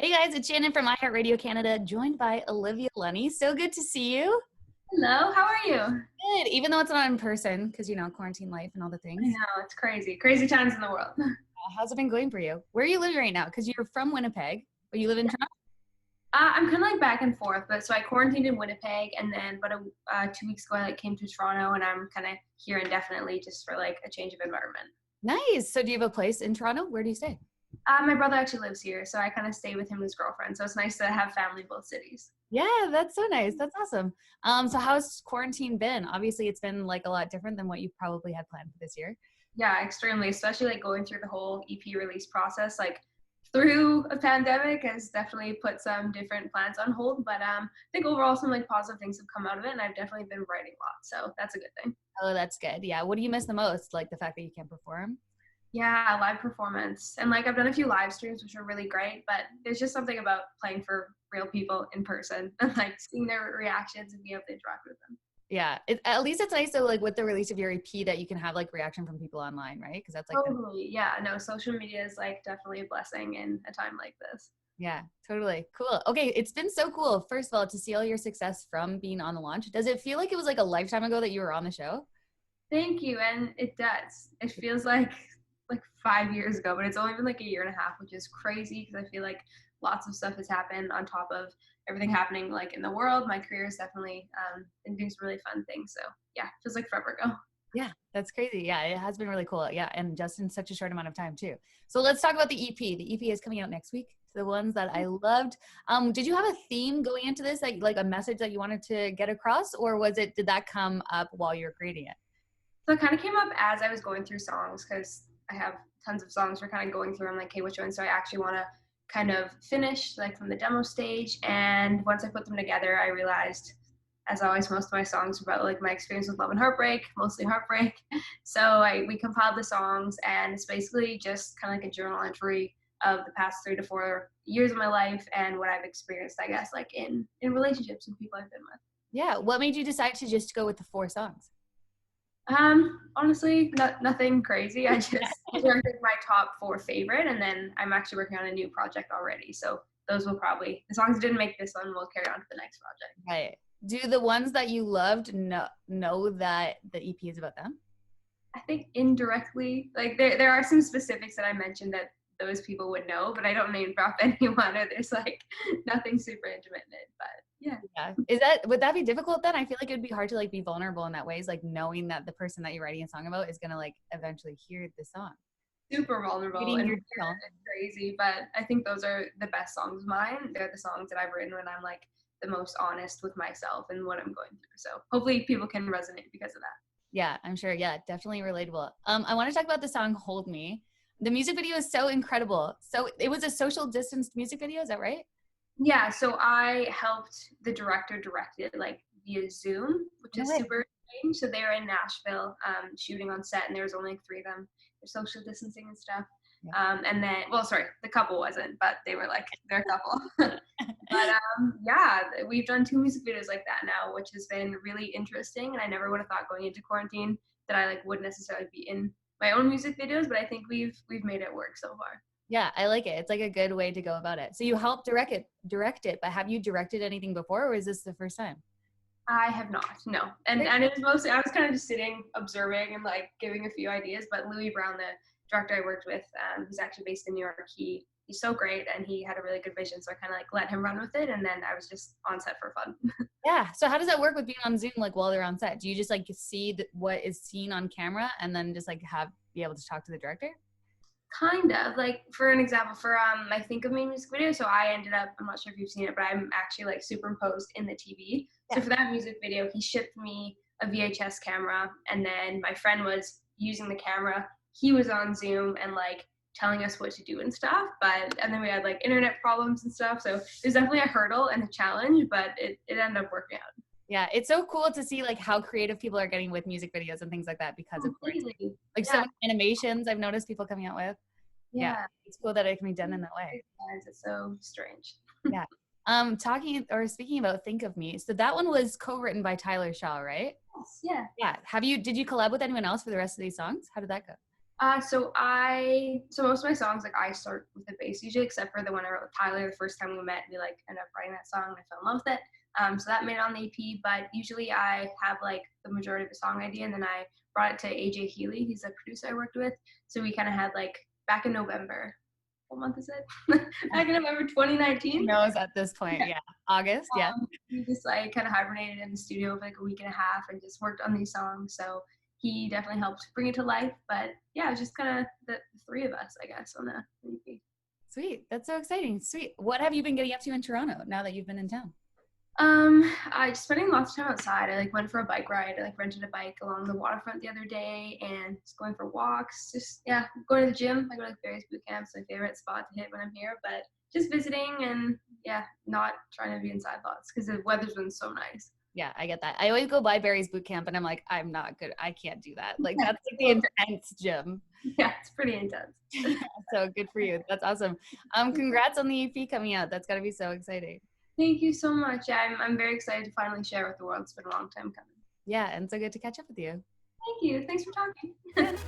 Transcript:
Hey guys, it's Shannon from iHeartRadio Canada, joined by Olivia Lunny. So good to see you. Hello, how are you? Good, even though it's not in person, because quarantine life and all the I things. know, it's crazy. Crazy times in the world. How's it been going for you? Where are you living right now? Because you're from Winnipeg, but you live in Toronto? I'm kind of like back and forth, but so I quarantined in Winnipeg, and then 2 weeks ago I came to Toronto, and I'm kind of here indefinitely just for like a change of environment. Nice. So do you have a place in Toronto? Where do you stay? My brother actually lives here, so I kind of stay with him and his girlfriend. So it's nice to have family in both cities. Yeah, that's so nice. That's awesome. So how's quarantine been? Obviously, it's been like a lot different than what you probably had planned for this year. Yeah, extremely, especially like going through the whole EP release process, like through a pandemic has definitely put some different plans on hold. But I think overall some like positive things have come out of it, and I've definitely been writing a lot, so that's a good thing. Oh, that's good. Yeah. What do you miss the most? Like the fact that you can't perform? Yeah, live performance. And like I've done a few live streams which are really great, but there's just something about playing for real people in person and like seeing their reactions and being able to interact with them. Yeah, at least it's nice though, like with the release of your EP, that you can have like reaction from people online, right? Because that's like Totally. Yeah, no, social media is like definitely a blessing in a time like this. yeah, totally cool. Okay, it's been so cool. First of all, to see all your success from being on the launch. Does it feel like it was like a lifetime ago that you were on the show? Thank you. And it does. It feels like 5 years ago, but it's only been like a year and a half, which is crazy because I feel like lots of stuff has happened on top of everything happening like in the world. My career is definitely been doing some really fun things. So yeah, feels like forever ago. Yeah, that's crazy. Yeah, it has been really cool. Yeah, and just in such a short amount of time too. So let's talk about the EP. The EP is coming out next week. The ones that I loved. Did you have a theme going into this, like a message that you wanted to get across, or did that come up while you were creating it? So it kind of came up as I was going through songs because I have tons of songs we're kind of going through. I'm like, hey, which ones do I actually want to kind of finish like from the demo stage? And once I put them together, I realized, as always, most of my songs are about like my experience with love and heartbreak, mostly heartbreak. So we compiled the songs, and it's basically just kind of like a journal entry of the past 3 to 4 years of my life and what I've experienced, I guess, like in relationships with people I've been with. Yeah. What made you decide to just go with the 4 songs? Honestly, nothing crazy. I just those are my top 4 favorite, and then I'm actually working on a new project already. So those will probably, as long as it didn't make this one, we'll carry on to the next project. Right. Do the ones that you loved know that the EP is about them? I think indirectly, like there are some specifics that I mentioned that those people would know, but I don't name drop anyone, or there's like nothing super intimate in it. But yeah. Yeah. Would that be difficult then? I feel like it would be hard to like be vulnerable in that way, is like knowing that the person that you're writing a song about is gonna like eventually hear the song. Super vulnerable Reading and your journal. crazy, but I think those are the best songs of mine. They're the songs that I've written when I'm like the most honest with myself and what I'm going through. So hopefully people can resonate because of that. Yeah, I'm sure. Yeah, definitely relatable. I want to talk about the song "Hold Me." The music video is so incredible. So it was a social distanced music video, is that right? Yeah, so I helped the director direct it like via Zoom, which is super strange. So they were in Nashville shooting on set, and there was only like 3 of them. They're social distancing and stuff. Yeah. And then, well, sorry, the couple wasn't, but they were like, they're a couple. But yeah, we've done 2 music videos like that now, which has been really interesting. And I never would have thought going into quarantine that I like would necessarily be in my own music videos, but I think we've made it work so far. Yeah, I like it. It's like a good way to go about it. So you helped direct it, but have you directed anything before, or is this the first time? I have not, no. And it was mostly, I was kind of just sitting, observing and like giving a few ideas, but Louis Brown, the director I worked with, who's actually based in New York, he's so great and he had a really good vision. So I kind of like let him run with it. And then I was just on set for fun. Yeah. So how does that work with being on Zoom, like while they're on set? Do you just like see what is seen on camera and then just like be able to talk to the director? Kind of, like for an example, for I Think of Me music video, so I ended up, I'm not sure if you've seen it, but I'm actually like superimposed in the TV. Yeah. So for that music video, he shipped me a VHS camera, and then my friend was using the camera. He was on Zoom and like telling us what to do and stuff, and then we had like internet problems and stuff, so it was definitely a hurdle and a challenge, but it ended up working out. Yeah, it's so cool to see like how creative people are getting with music videos and things like that because of quarantine. Like so many animations I've noticed people coming out with. Yeah, it's cool that it can be done in that way. It's so strange. Yeah. Speaking about Think of Me, so that one was co-written by Tyler Shaw, right? Yes, yeah. Yeah. Did you collab with anyone else for the rest of these songs? How did that go? So most of my songs, like I start with the bass usually, except for the one I wrote with Tyler the first time we met. We like ended up writing that song and I fell in love with it. So that made it on the EP. But usually I have like the majority of the song idea, and then I brought it to AJ Healy. He's a producer I worked with. So we kind of had like back in November. What month is it? Back in November 2019. Knows at this point, yeah. August, yeah. We just like kind of hibernated in the studio for like a week and a half and just worked on these songs. So he definitely helped bring it to life. But yeah, it was just kind of the three of us, I guess, on the EP. Sweet. That's so exciting. Sweet. What have you been getting up to in Toronto now that you've been in town? I just spending lots of time outside. I like went for a bike ride. I like rented a bike along the waterfront the other day and just going for walks. Just yeah, going to the gym. I go to like various boot camps, my favorite spot to hit when I'm here. But just visiting and yeah, not trying to be inside lots because the weather's been so nice. Yeah, I get that. I always go by Barry's boot camp and I'm like, I'm not good. I can't do that. Like that's like the intense gym. Yeah, it's pretty intense. So good for you. That's awesome. Congrats on the EP coming out. That's gotta be so exciting. Thank you so much. I'm very excited to finally share with the world. It's been a long time coming. Yeah, and so good to catch up with you. Thank you. Thanks for talking.